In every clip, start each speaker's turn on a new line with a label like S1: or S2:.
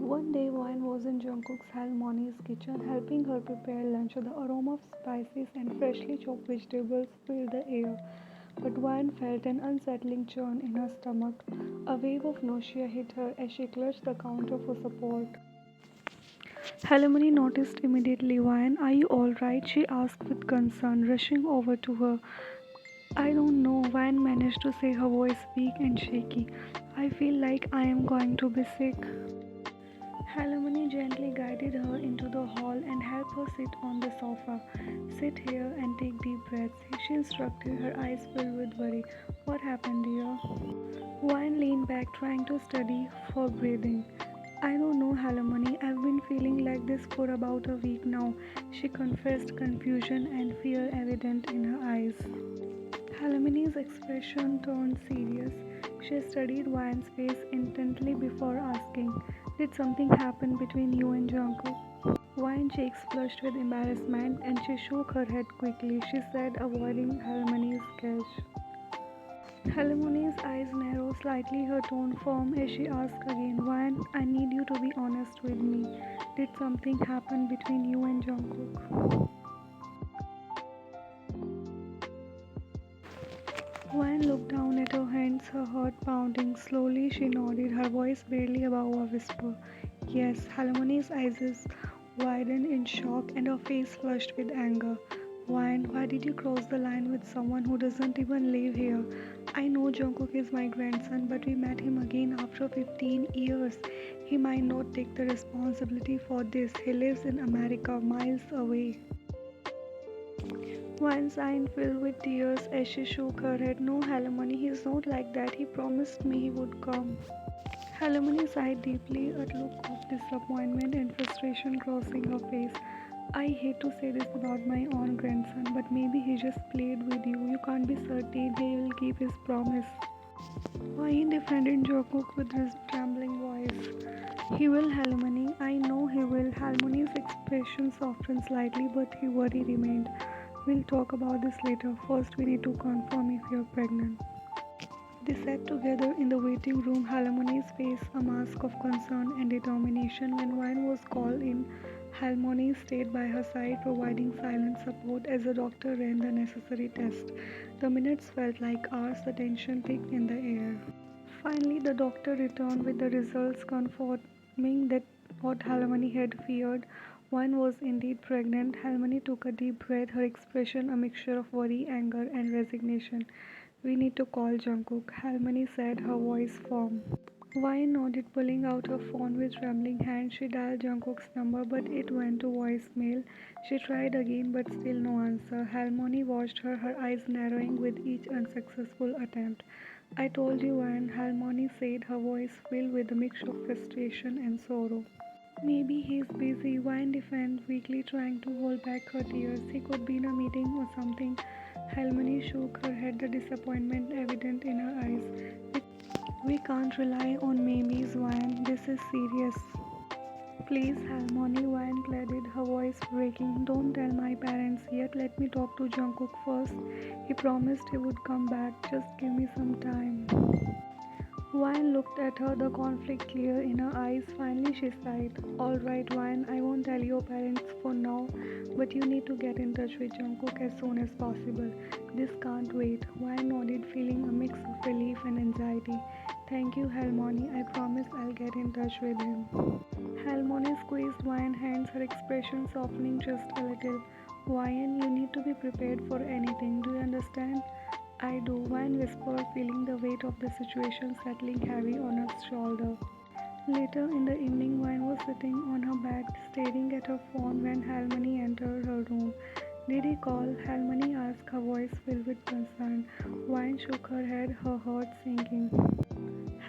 S1: One day, Wine was in Jungkook's Halmoni's kitchen, helping her prepare lunch. The aroma of spices and freshly chopped vegetables filled the air. But Wine felt an unsettling churn in her stomach. A wave of nausea hit her as she clutched the counter for support. Halmoni noticed immediately. Wine, are you all right? She asked with concern, rushing over to her. I don't know, Wine managed to say, her voice weak and shaky. I feel like I am going to be sick. Halimani gently guided her into the hall and helped her sit on the sofa. Sit here and take deep breaths, she instructed, her eyes filled with worry. What happened, dear? Wine leaned back, trying to study for breathing. I don't know, Halimani. I've been feeling like this for about a week now, she confessed, confusion and fear evident in her eyes. Halimani's expression turned serious. She studied Wine's face intently before asking, did something happen between you and Jungkook? Wine cheeks flushed with embarrassment and she shook her head quickly. She said, avoiding Halimani's gaze. Halimani's eyes narrowed slightly, her tone firm as she asked again, Wine, I need you to be honest with me. Did something happen between you and Jungkook? Wine looked down at her hands, her heart pounding. Slowly she nodded, her voice barely above a whisper. Yes, Halmoni's eyes widened in shock and her face flushed with anger. Wine, why did you cross the line with someone who doesn't even live here? I know Jungkook is my grandson, but we met him again after 15 years. He might not take the responsibility for this. He lives in America, miles away. Wine's eyes filled with tears as she shook her head. No, Halimony, he's not like that. He promised me he would come. Halimony sighed deeply, a look of disappointment and frustration crossing her face. I hate to say this about my own grandson, but maybe he just played with you. You can't be certain he will keep his promise. Wine defended Jungkook with his trembling voice. He will, Halimony. I know he will. Halimony's expression softened slightly, but his worry remained. We'll talk about this later. First, we need to confirm if you're pregnant. They sat together in the waiting room, Halmoni's face a mask of concern and determination. When Wine was called in, Halmoni stayed by her side, providing silent support as the doctor ran the necessary tests. The minutes felt like hours, the tension thick in the air. Finally, the doctor returned with the results confirming that what Halmoni had feared. One was indeed pregnant. Halmoni took a deep breath, her expression a mixture of worry, anger, and resignation. We need to call Jungkook, Halmoni said, her voice firm. Wine nodded, pulling out her phone with trembling hands. She dialed Jungkook's number, but it went to voicemail. She tried again, but still no answer. Halmoni watched her, her eyes narrowing with each unsuccessful attempt. I told you, Wine, Halmoni said, her voice filled with a mixture of frustration and sorrow. Maybe he's busy, Wine defended, weakly trying to hold back her tears. He could be in a meeting or something. Halmoni shook her head, the disappointment evident in her eyes. We can't rely on maybes, Wine. This is serious. Please, Halmoni, Wine pleaded, her voice breaking. Don't tell my parents yet. Let me talk to Jungkook first. He promised he would come back. Just give me some time. Wine looked at her, the conflict clear in her eyes. Finally, she sighed. Alright, Wine, I won't tell your parents for now, but you need to get in touch with Jungkook as soon as possible. This can't wait. Wine nodded, feeling a mix of relief and anxiety. Thank you, Halmoni. I promise I'll get in touch with him. Halmoni squeezed Wine's hands, her expression softening just a little. Wine, you need to be prepared for anything. Do you understand? I do, Wine whispered, feeling the weight of the situation settling heavy on her shoulder. Later in the evening, Wine was sitting on her bed, staring at her phone when Halmoni entered her room. Did he call? Halmoni asked, her voice filled with concern. Wine shook her head, her heart sinking.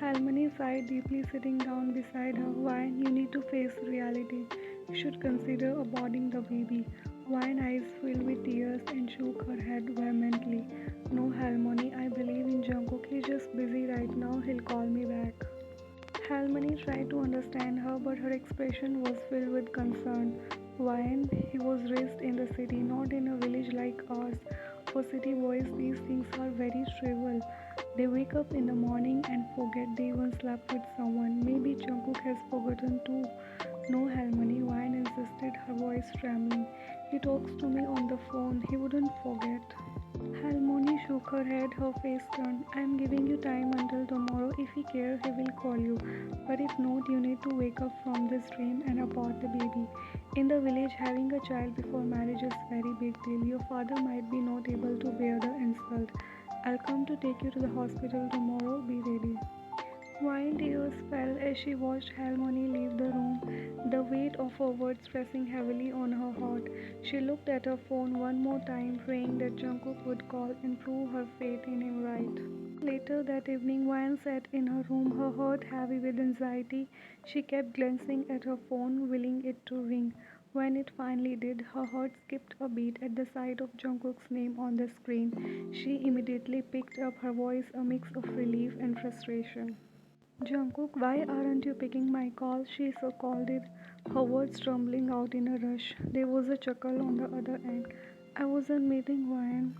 S1: Halmoni sighed deeply, sitting down beside her. Wine, you need to face reality. You should consider aborting the baby. Wine eyes filled with tears and shook her head vehemently. No, Halmoni, I believe in Jungkook. He's just busy right now. He'll call me back. Halmoni tried to understand her, but her expression was filled with concern. Wine, he was raised in the city, not in a village like ours. For city boys, these things are very trivial. They wake up in the morning and forget they even slept with someone. Maybe Jungkook has forgotten too. No, Harmony, Wine insisted, her voice trembling. He talks to me on the phone. He wouldn't forget. Harmony shook her head, her face turned. I'm giving you time until tomorrow. If he cares, he will call you. But if not, you need to wake up from this dream and abort the baby. In the village, having a child before marriage is very big deal. Your father might be not able to bear the insult. I'll come to take you to the hospital tomorrow. Be ready. While tears fell as she watched Harmony leave the room, the weight of her words pressing heavily on her heart, she looked at her phone one more time, praying that Jungkook would call and prove her faith in him right. Later that evening, Wan sat in her room, her heart heavy with anxiety. She kept glancing at her phone, willing it to ring. When it finally did, her heart skipped a beat at the sight of Jungkook's name on the screen. She immediately picked up her voice, a mix of relief and frustration. Jungkook, why aren't you picking my call? She so called it, her words trembling out in a rush. There was a chuckle on the other end. I wasn't meeting Ryan.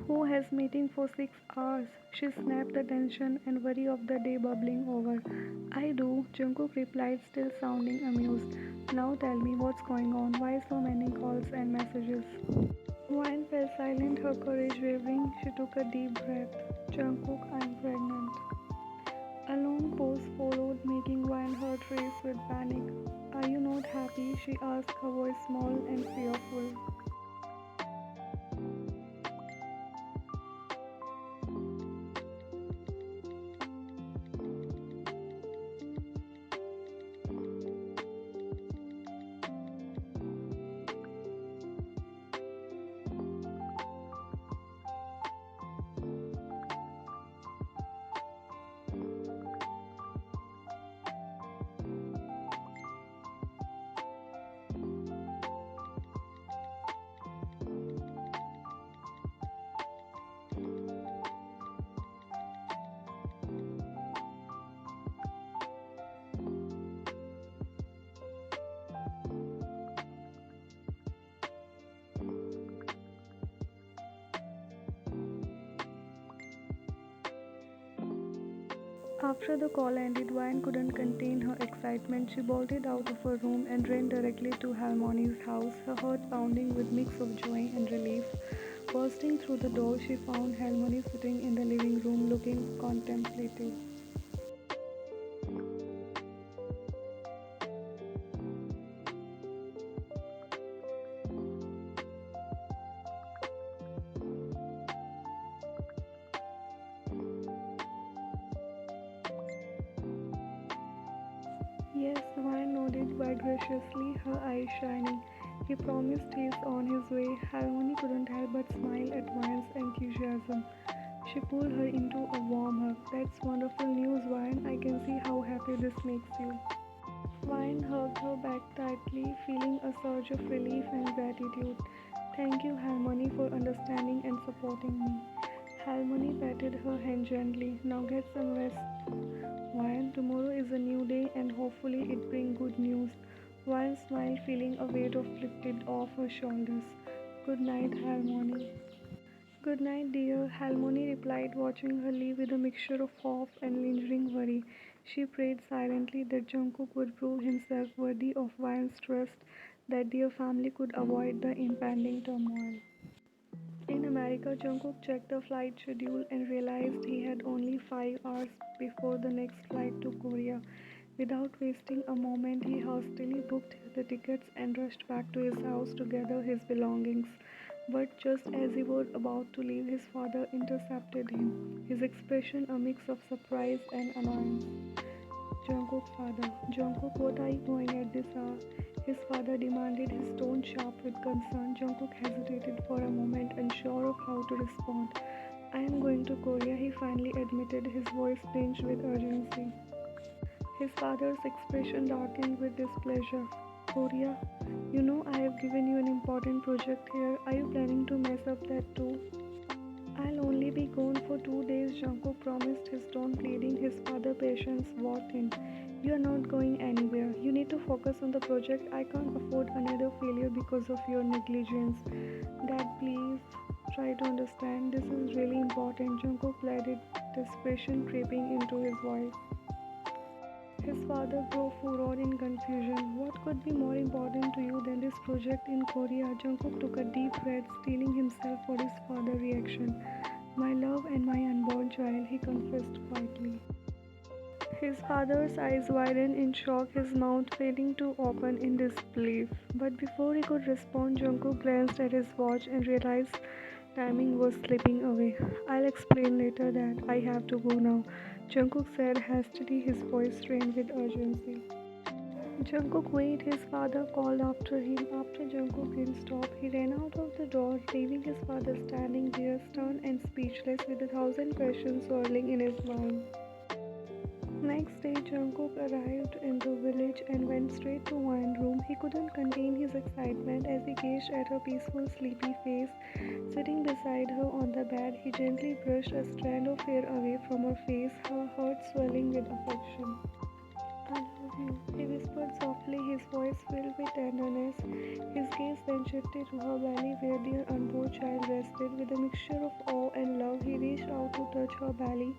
S1: Who has meeting for 6 hours? She snapped, the tension and worry of the day bubbling over. I do, Jungkook replied, still sounding amused. Now tell me what's going on. Why so many calls and messages? Ryan fell silent, her courage wavering. She took a deep breath. Jungkook, I'm pregnant. A long pause followed, making Van heart race with panic. Are you not happy? She asked, her voice small and fearful. After the call ended, Van couldn't contain her excitement. She bolted out of her room and ran directly to Harmony's house, her heart pounding with mix of joy and relief. Bursting through the door, she found Harmony sitting in the living room looking contemplative. Yes, Ryan nodded vigorously, her eyes shining. He promised he's on his way. Harmony couldn't help but smile at Ryan's enthusiasm. She pulled her into a warm hug. That's wonderful news, Ryan. I can see how happy this makes you. Ryan hugged her back tightly, feeling a surge of relief and gratitude. Thank you, Harmony, for understanding and supporting me. Harmony patted her hand gently. Now get some rest, Ryan. Tomorrow is a new day and hopefully it brings good news. Ryan smiled, feeling a weight of lifted off her shoulders. Good night, Harmony. Good night, dear, Harmony replied, watching her leave with a mixture of hope and lingering worry. She prayed silently that Jungkook would prove himself worthy of Ryan's trust, that their family could avoid the impending turmoil. In America, Jungkook checked the flight schedule and realized he had only 5 hours before the next flight to Korea. Without wasting a moment, he hastily booked the tickets and rushed back to his house to gather his belongings. But just as he was about to leave, his father intercepted him, his expression a mix of surprise and annoyance. Jungkook's father. Jungkook, what are you doing at this hour? His father demanded, his tone sharp with concern. Jungkook hesitated for a moment, unsure of how to respond. I am going to Korea, he finally admitted, his voice tinged with urgency. His father's expression darkened with displeasure. Korea, you know I have given you an important project here. Are you planning to mess up that too? I'll only be gone for 2 days, Jungkook promised, his tone pleading. His father's patience wore thin. You're not going anywhere. You need to focus on the project. I can't afford another failure because of your negligence. Dad, please. Try to understand. This is really important. Jungkook let it, desperation creeping into his voice. His father grew furor in confusion. What could be more important to you than this project in Korea? Jungkook took a deep breath, steeling himself for his father's reaction. My love and my unborn child, he confessed quietly. His father's eyes widened in shock, his mouth failing to open in disbelief. But before he could respond, Jungkook glanced at his watch and realized timing was slipping away. I'll explain later that I have to go now, Jungkook said hastily, his voice strained with urgency. Jungkook wait, his father called after him. After Jungkook didn't stop, he ran out of the door, leaving his father standing there, stunned and speechless with a thousand questions swirling in his mind. Next day, Jungkook arrived in the village and went straight to Wine's room. He couldn't contain his excitement as he gazed at her peaceful, sleepy face. Sitting beside her on the bed, he gently brushed a strand of hair away from her face, her heart swelling with affection. I love you, he whispered softly, his voice filled with tenderness. His gaze then shifted to her belly where their unborn child rested. With a mixture of awe and love, he reached out to touch her belly,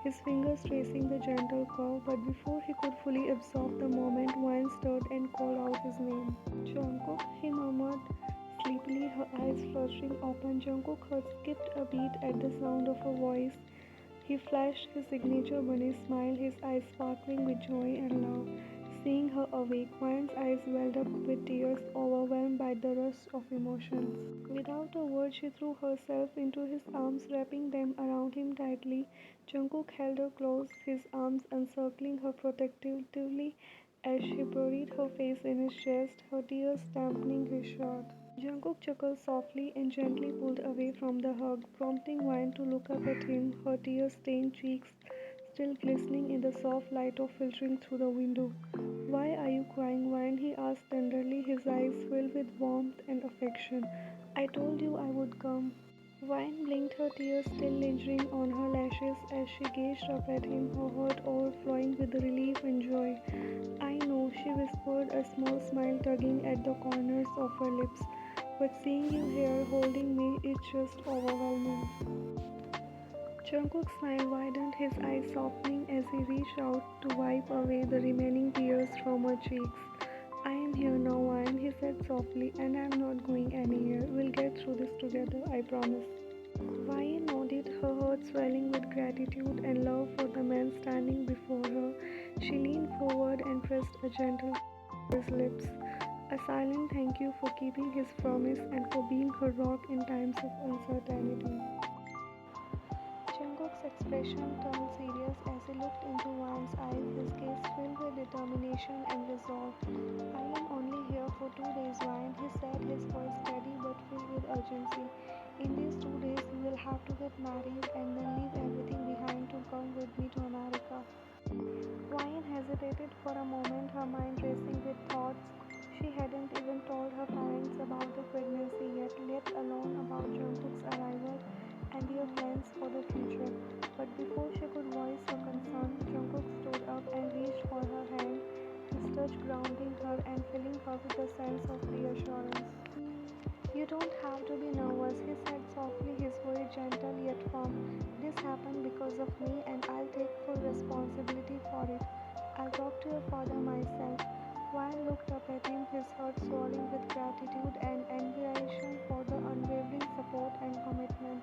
S1: his fingers tracing the gentle curve. But before he could fully absorb the moment, Wine stirred and called out his name. Jungkook, he murmured sleepily, her eyes fluttering open. Jungkook heart skipped a beat at the sound of her voice. He flashed his signature bunny smile, his eyes sparkling with joy and love. Seeing her awake, Wan's eyes welled up with tears, overwhelmed by the rush of emotions. Without a word, she threw herself into his arms, wrapping them around him tightly. Jungkook held her close, his arms encircling her protectively as she buried her face in his chest, her tears dampening his shirt. Jungkook chuckled softly and gently pulled away from the hug, prompting Wine to look up at him, her tear-stained cheeks still glistening in the soft light of filtering through the window. Why are you crying, Wine? He asked tenderly, his eyes filled with warmth and affection. I told you I would come. Wine blinked, her tears still lingering on her lashes as she gazed up at him, her heart overflowing with relief and joy. I know, she whispered, a small smile tugging at the corners of her lips. But seeing you here holding me, it's just overwhelming. Jungkook's smile widened, his eyes softening as he reached out to wipe away the remaining tears from her cheeks. I am here now, Wine, he said softly, and I am not going anywhere. We'll get through this together, I promise. Wine nodded, her heart swelling with gratitude and love for the man standing before her. She leaned forward and pressed a gentle kiss on his lips. A silent thank you for keeping his promise and for being her rock in times of uncertainty. Jungkook's expression turned serious as he looked into Wan's eyes, his gaze filled with determination and resolve. I am only here for 2 days, Wan, he said, his voice steady but filled with urgency. In these 2 days, you will have to get married and then leave everything behind to come with me to America. Ryan hesitated for a moment, her mind racing with thoughts. She hadn't even told her parents about the pregnancy yet, let alone about Jungkook's arrival and their plans for the future. But before she could voice her concern, Jungkook stood up and reached for her hand, his touch grounding her and filling her with a sense of reassurance. You don't have to be nervous, he said softly, his voice gentle yet firm. This happened because of me and I'll take full responsibility for it. I'll talk to your father myself. Ryan looked up at him, his heart swelling with gratitude and admiration for the unwavering support and commitment.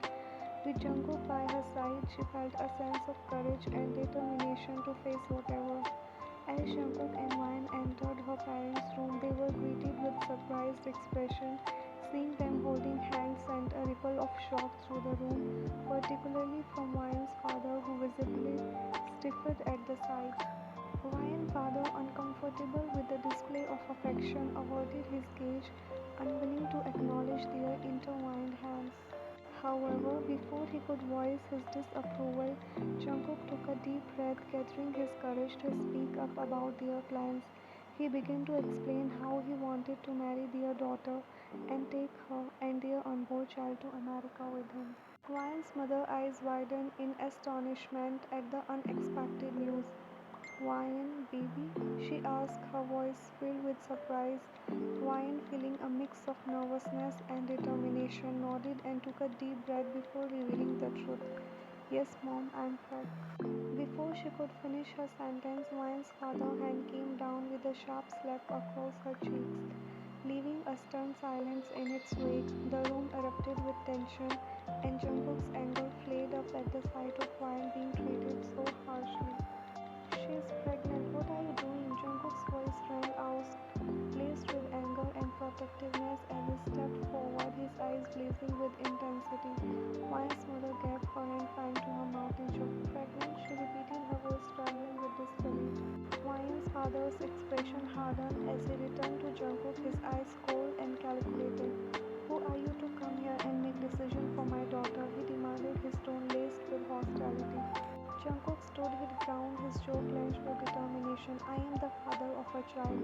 S1: With Jungkook by her side, she felt a sense of courage and determination to face whatever. As Jungkook and Ryan entered her parents' room, they were greeted with surprised expression. Seeing them holding hands sent a ripple of shock through the room, particularly from Ryan's father, who visibly stiffened at the sight. Ryan's father, uncomfortable with the display of affection, averted his gaze, unwilling to acknowledge their intertwined hands. However, before he could voice his disapproval, Jungkook took a deep breath, gathering his courage to speak up about their plans. He began to explain how he wanted to marry their daughter and take her and their unborn child to America with him. Ryan's mother's eyes widened in astonishment at the unexpected news. Ryan, baby? She asked, her voice filled with surprise. Ryan, feeling a mix of nervousness and determination, nodded and took a deep breath before revealing the truth. Yes, mom, I'm fed. Before she could finish her sentence, Ryan's father hand came down with a sharp slap across her cheeks, leaving a stern silence in its wake. The room erupted with tension, and Jungkook's anger flared up at the sight of Ryan being treated so harshly. She's pregnant. What are you doing? Jungkook's voice rang out, laced with anger and protectiveness as he stepped forward, his eyes blazing with intensity. Ryan's mother gave her hand flying to her mouth and choked. Pregnant? She repeated, her voice trembling with disbelief. Ryan's father's expression hardened as he returned to Jungkook, his eyes cold and calculated. Who are you to come here and make decisions for my daughter? He demanded, his tone laced with hostility. Jungkook stood his ground, his jaw clenched with determination. I am the father of a child,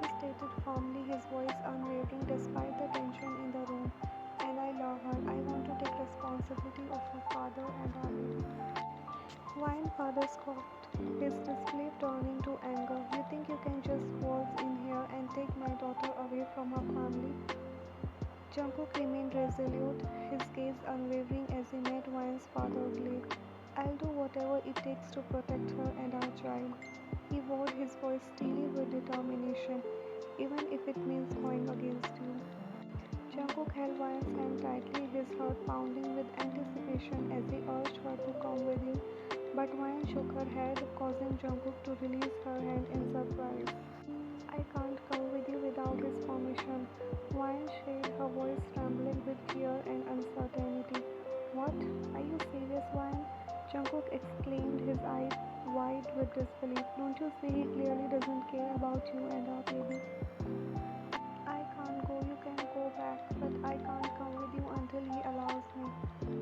S1: he stated firmly, his voice unwavering despite the tension in the room. And I love her. I want to take responsibility of her father and our baby. Ryan father scoffed, his display turning to anger. You think you can just waltz in here and take my daughter away from her family? Jungkook remained resolute, his gaze unwavering as he met Ryan's father glare. I'll do whatever it takes to protect her and our child. He vowed, his voice steely with determination, even if it means going against you. Jungkook held Ryan's hand tightly, his heart pounding with anticipation as he urged her to come with him. But Ryan shook her head, causing Jungkook to release her hand in surprise. I can't come with you without his permission. Ryan said, her voice trembling with fear and uncertainty. What? Are you serious, Ryan? Jungkook exclaimed, his eyes wide with disbelief. Don't you see he clearly doesn't care about you and our baby? I can't go, you can go back, but I can't come with you until he allows me.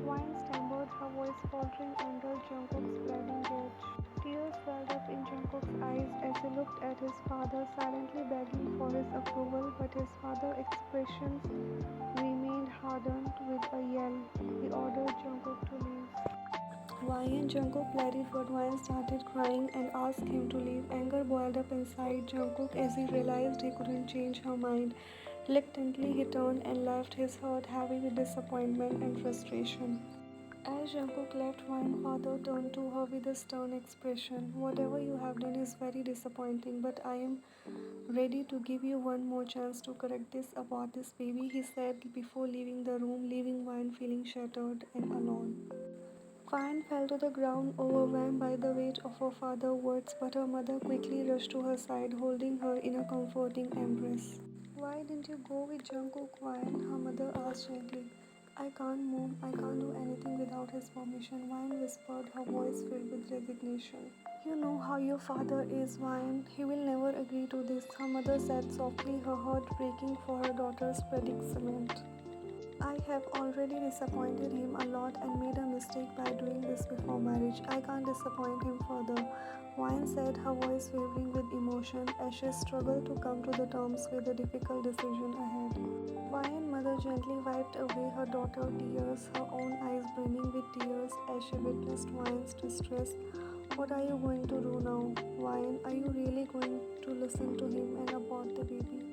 S1: Ryan stammered, her voice faltering under Jungkook's bleeding gaze. Tears welled up in Jungkook's eyes as he looked at his father, silently begging for his approval, but his father's expressions remained hardened with a yell. He ordered Jungkook to leave. Ryan Jungkook pleaded, but Ryan started crying and asked him to leave. Anger boiled up inside Jungkook as he realized he couldn't change her mind. Reluctantly, he turned and left, his heart heavy with disappointment and frustration. As Jungkook left, Ryan's father turned to her with a stern expression. Whatever you have done is very disappointing, but I am ready to give you one more chance to correct this about this baby, he said before leaving the room, leaving Ryan feeling shattered and alone. Ryan fell to the ground, overwhelmed by the weight of her father's words, but her mother quickly rushed to her side, holding her in a comforting embrace. Why didn't you go with Jungkook, Ryan? Her mother asked gently. I can't, Mom. I can't do anything without his permission, Ryan whispered, her voice filled with resignation. You know how your father is, Ryan. He will never agree to this, her mother said softly, her heart breaking for her daughter's predicament. I have already disappointed him a lot and made a mistake by doing this before marriage. I can't disappoint him further, Ryan said, her voice wavering with emotion as she struggled to come to the terms with the difficult decision ahead. Ryan's mother gently wiped away her daughter's tears, her own eyes brimming with tears as she witnessed Ryan's distress. What are you going to do now, Ryan? Are you really going to listen to him and abort the baby?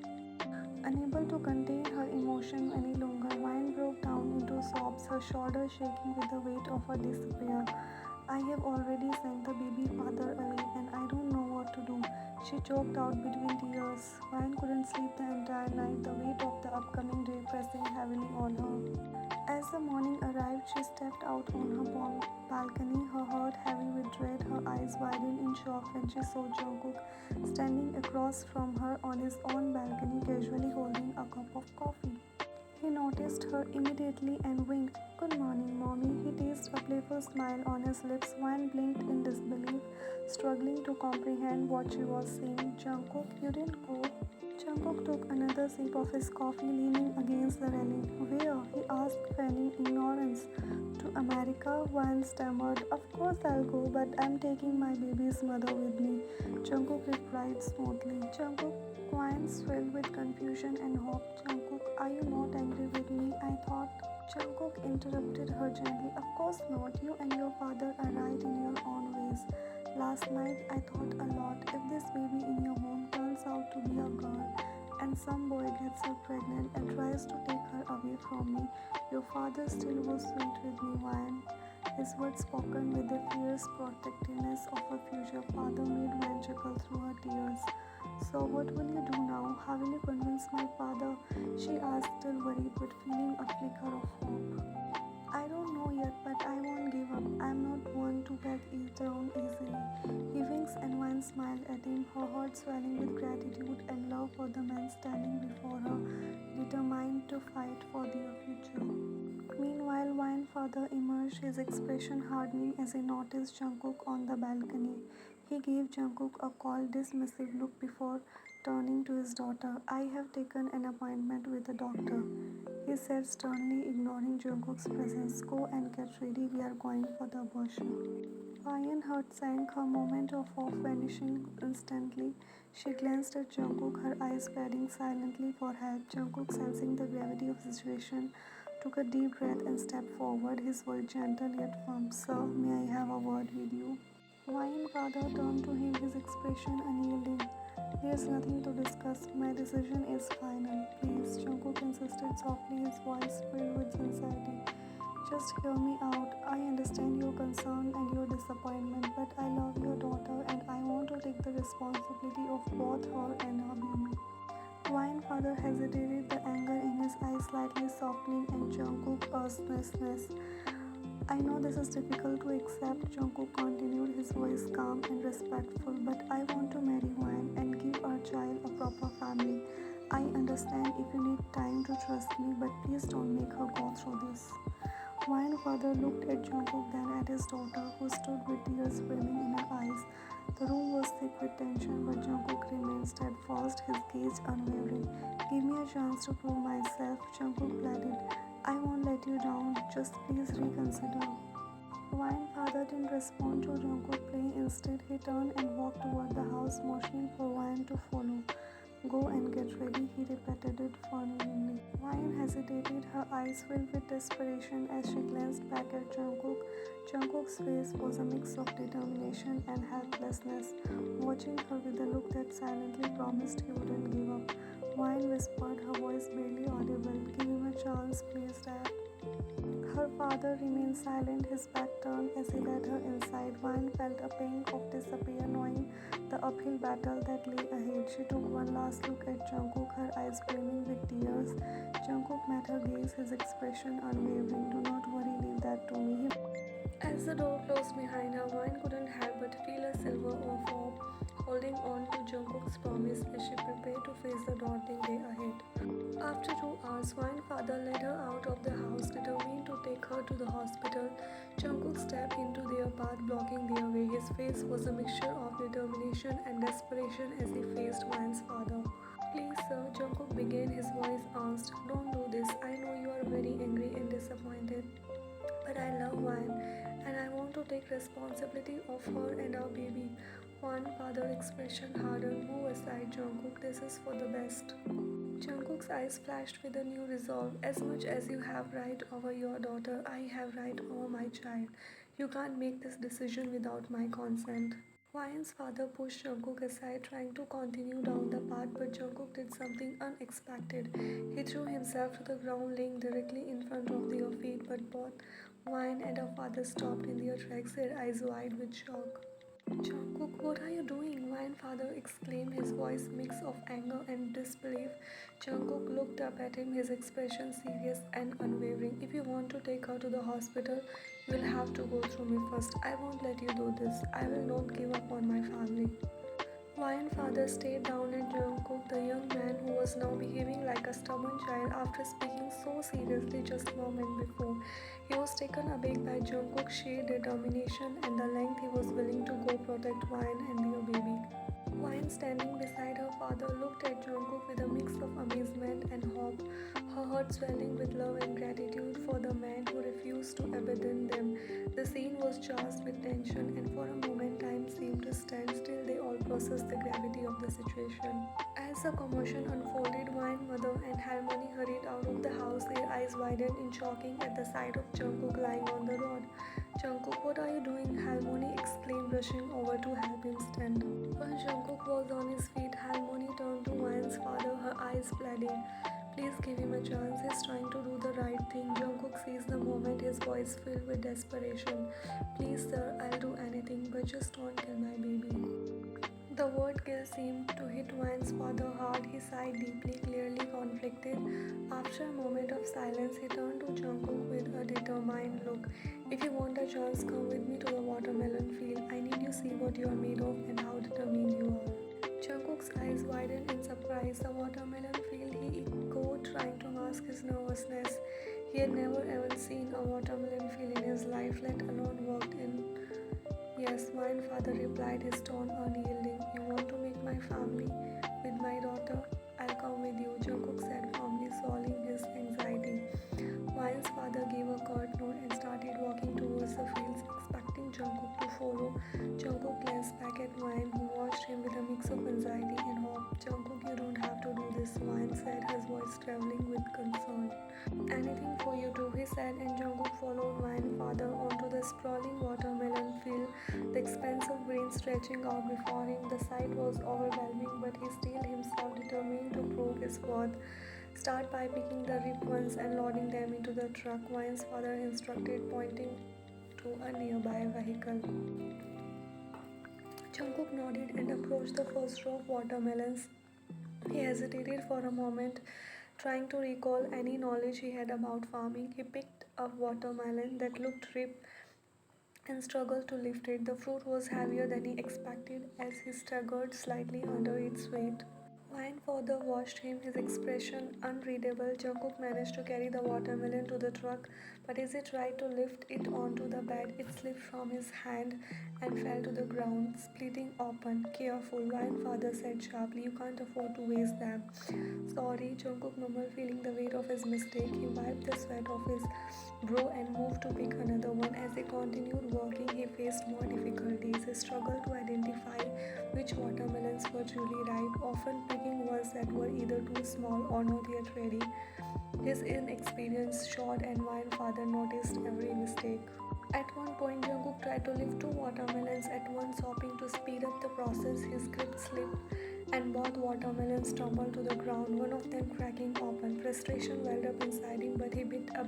S1: Unable to contain her emotion any longer, Ryan broke down into sobs, her shoulders shaking with the weight of her despair. I have already sent the baby father away and I don't know what to do. She choked out between tears. Ryan couldn't sleep the entire night, the weight of the upcoming day pressing heavily on her. As the morning arrived, she stepped out on her balcony, her heart heavy with dread, her eyes widened in shock when she saw Jungkook standing across from her on his own balcony, casually holding a cup of coffee. He noticed her immediately and winked. Good morning, Mommy. He teased, a playful smile on his lips. Ryan blinked in disbelief, struggling to comprehend what she was saying. Jungkook, you didn't go? Jungkook took another sip of his coffee, leaning against the railing. Where? He asked, feigning ignorance. To America, Ryan stammered. Of course I'll go, but I'm taking my baby's mother with me. Jungkook replied smoothly. Jungkook, Ryan's filled with confusion and hope. Jungkook, are you not angry with me? I thought. Jungkook interrupted her gently. Of course not. You and your father are right in your own ways. Last night I thought a lot. If this baby in your home turns out to be a girl and some boy gets her pregnant and tries to take her away from me, your father still was sweet with me, Ryan. His words spoken with the fierce protectiveness of a future father made Van chuckle through her tears. So what will you do now? How will you convince my father? She asked, still worried but feeling a flicker of hope. I don't know yet, but I won't give up. I'm not one to back down easily. He winks and Vine smiled at him, her heart swelling with gratitude and love for the man standing before her, determined to fight for their future. Meanwhile, Vine father emerged, his expression hardening as he noticed Jungkook on the balcony. He gave Jungkook a cold, dismissive look before turning to his daughter. I have taken an appointment with the doctor, he said sternly, ignoring Jungkook's presence. Go and get ready, we are going for the abortion. Ryan heart sank, her moment of hope vanishing instantly. She glanced at Jungkook, her eyes pleading silently for help. Jungkook, sensing the gravity of the situation, took a deep breath and stepped forward, his voice gentle yet firm. Sir, may I have a word with you? Ryan father turned to him, his expression unyielding. There's nothing to discuss. My decision is final. Please, Jungkook insisted softly, his voice filled with anxiety. Just hear me out. I understand your concern and your disappointment, but I love your daughter and I want to take the responsibility of both her and her baby. Wine father hesitated, the anger in his eyes slightly softening, and Jungkook earnestness. I know this is difficult to accept, Jungkook continued, his voice calm and respectful, but I want to marry Wang and give our child a proper family. I understand if you need time to trust me, but please don't make her go through this. Wang father looked at Jungkook, then at his daughter, who stood with tears brimming in her eyes. The room was thick with tension, but Jungkook remained steadfast, his gaze unwavering. Give me a chance to prove myself, Jungkook pleaded. I won't let you down, just please reconsider. Wine father didn't respond to Jungkook plea. Instead, he turned and walked toward the house, motioning for Wine to follow. Go and get ready, he repeated it fondly. Wine hesitated, her eyes filled with desperation as she glanced back at Jungkook. Jungkook's face was a mix of determination and helplessness, watching her with a look that silently promised he wouldn't give up. Wine whispered, her voice barely audible. Give him a chance, please, Dad. Her father remained silent, his back turned as he led her inside. Vine felt a pang of despair, knowing the uphill battle that lay ahead. She took one last look at Jungkook, her eyes brimming with tears. Jungkook met her gaze, his expression unwavering. Do not worry, leave that to me. As the door closed behind her, Vine couldn't help but feel a silver of hope, holding on to Jungkook's promise as she prepared to face the daunting day ahead. After 2 hours, Vine's father led her out of the house, determined to take her to the hospital. Jungkook stepped into their path, blocking their way. His face was a mixture of determination and desperation as he faced Vine's father. Please, sir, Jungkook began, his voice asked. Don't do this. I know you are very angry and disappointed. But I love Vine and I want to take responsibility of her and our baby. One father expression hardened. Move aside, Jungkook. This is for the best. Jungkook's eyes flashed with a new resolve. As much as you have right over your daughter, I have right over my child. You can't make this decision without my consent. Ryan's father pushed Jungkook aside, trying to continue down the path, but Jungkook did something unexpected. He threw himself to the ground, laying directly in front of their feet, but both Ryan and her father stopped in their tracks, their eyes wide with shock. Jungkook, what are you doing? Ryan father exclaimed, his voice mix of anger and disbelief. Jungkook looked up at him, his expression serious and unwavering. If you want to take her to the hospital, you will have to go through me first. I won't let you do this. I will not give up on my family. Ryan's father stared down at Jungkook, the young man who was now behaving like a stubborn child after speaking so seriously just a moment before. He was taken aback by Jungkook's sheer determination and the length he was willing to go protect Ryan and their baby. Ryan, standing beside her father, looked at Jungkook with a mix of amazement and hope, her heart swelling with love and gratitude for the man who refused to abandon them. The scene was charged with tension, and for a moment time seemed to stand still. They all processed the gravity of the situation. As the commotion unfolded, Ryan's mother and Harmony hurried out of the house, their eyes widened in shocking at the sight of Jungkook lying on the road. Jungkook, what are you doing? Halmoni exclaimed, rushing over to help him stand. When Jungkook was on his feet, Halmoni turned to Wayne's father, her eyes pleading. Please give him a chance. He's trying to do the right thing. Jungkook seized the moment, his voice filled with desperation. Please, sir, I'll do anything, but just don't kill my baby. The word kill seemed to hit Wayne's father hard. He sighed deeply, clearly conflicted. After a moment of silence, he turned to Jungkook with a determined look. If you want a chance, come with me to the watermelon field. I need you see what you are made of and how determined you are. Jungkook's eyes widened in surprise. The watermelon field, he echoed, trying to mask his nervousness. He had never ever seen a watermelon field in his life, let alone worked in. Yes, mine, father replied, his tone unyielding. You want to make my family with my daughter? I'll come with you, Jungkook said firmly, swallowing his anxiety. Mine's father gave a curt nod and started walking towards the fields, expecting Jungkook to follow. Jungkook glanced back at Wine, who watched him with a mix of anxiety and hope. Jungkook, you don't have to do this, Wine said, his voice trembling with concern. Anything for you too, he said, and Jungkook followed Wine father onto the sprawling watermelon field, the expansive green stretching out before him. The sight was overwhelming, but he steeled himself, determined to prove his worth. Start by picking the ripe ones and loading them into the truck, Wine's father instructed, pointing to a nearby vehicle. Jungkook nodded and approached the first row of watermelons. He hesitated for a moment, trying to recall any knowledge he had about farming. He picked a watermelon that looked ripe and struggled to lift it. The fruit was heavier than he expected as he staggered slightly under its weight. Wine further watched him, his expression unreadable. Jungkook managed to carry the watermelon to the truck, but as he tried to lift it onto the bed, it slipped from his hand and fell to the ground, splitting open. Careful, Wine father said sharply. You can't afford to waste them. Sorry, Jungkook mumbled, feeling the weight of his mistake. He wiped the sweat off his brow and moved to pick another one. As he continued working, he faced more difficulties. He struggled to identify which watermelons were truly ripe, often picking ones that were either too small or not yet ready. His inexperience showed, and Wine father noticed every mistake. At one point, Jungkook tried to lift two watermelons at once, hoping to speed up the process. His grip slipped, and both watermelons tumbled to the ground, one of them cracking open. Frustration welled up inside him, but he bit up.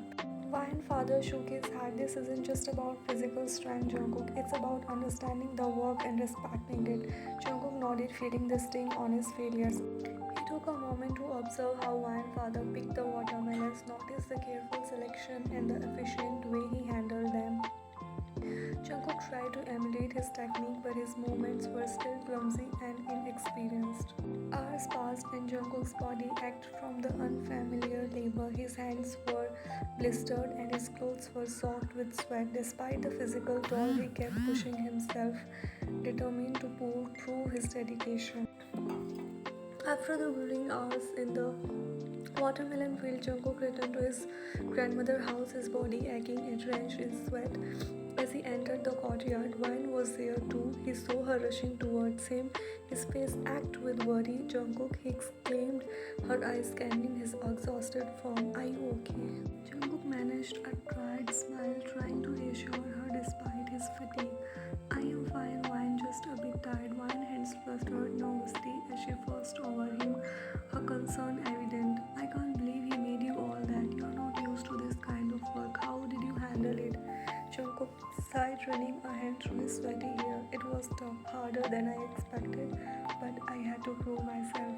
S1: Wine father shook his head. This isn't just about physical strength, Jungkook. It's about understanding the work and respecting it. Jungkook nodded, feeling the sting on his failures. He took a moment to observe how Wine father picked the watermelons, noticed the careful selection and the efficient way he handled them. Jungkook tried to emulate his technique, but his movements were still clumsy and inexperienced. Hours passed and Jungkook's body ached from the unfamiliar labor. His hands were blistered and his clothes were soaked with sweat. Despite the physical toll, he kept pushing himself, determined to prove his dedication. After the grueling hours in the watermelon field, Jungkook returned to his grandmother's house, his body aching and drenched in sweat. As he entered the courtyard, Wine was there too. He saw her rushing towards him, his face ached with worry. Jungkook, he exclaimed, her eyes scanning his exhausted form. Are you okay? Jungkook managed a tired smile, trying to reassure her despite his fatigue. I am fine, Wine, just a bit tired. Wine hands flustered nervously as she fussed over him, her concern evident. I can't believe he made you all that. You're not used to this kind of work. How did you handle it? Jungkook sighed, running a hand through his sweaty hair. It was tough, harder than I expected, but I had to prove myself.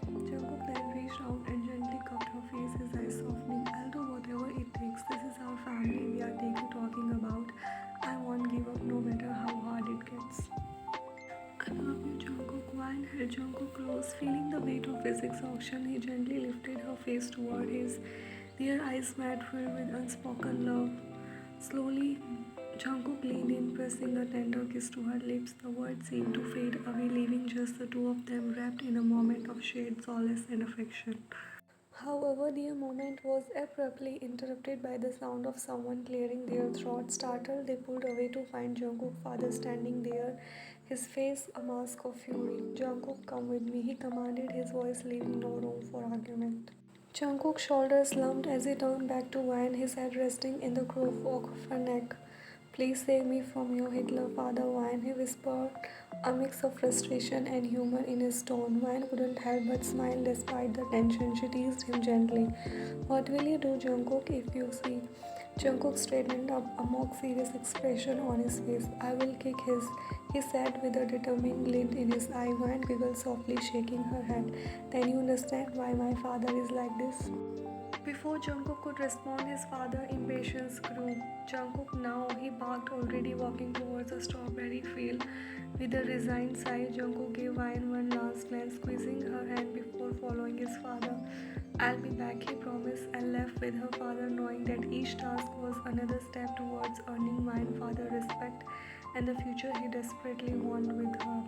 S1: Jungkook then reached out and gently cupped her face, his eyes softening. I'll do whatever it takes. This is our family we are talking about. I won't give up no matter how hard it gets. I love you, Jungkook. Wine held Jungkook close, feeling the weight of his exhaustion. He gently lifted her face toward his. Their eyes met, filled with unspoken love. Slowly, Jungkook leaned in, pressing a tender kiss to her lips. The words seemed to fade away, leaving just the two of them wrapped in a moment of shared solace and affection. However, their moment was abruptly interrupted by the sound of someone clearing their throats. Startled, they pulled away to find Jungkook's father standing there, his face a mask of fury. Jungkook, come with me, he commanded, his voice leaving no room for argument. Jungkook's shoulders slumped as he turned back to Wine, his head resting in the curve of her neck. Please save me from your Hitler father, Wine, he whispered, a mix of frustration and humor in his tone. Wine couldn't help but smile despite the tension. She teased him gently. What will you do, Jungkook, if you see? Jungkook straightened up, a mock serious expression on his face. I will kick his, he said with a determined glint in his eye. Wine giggled softly, shaking her head. Then you understand why my father is like this? Before Jungkook could respond, his father's impatience grew. Jungkook now, he barked, already walking towards a strawberry field. With a resigned sigh, Jungkook gave Wine one last glance, squeezing her hand before following his father. I'll be back, he promised, and left with her father, knowing that each task was another step towards earning Wine father respect and the future he desperately wanted with her.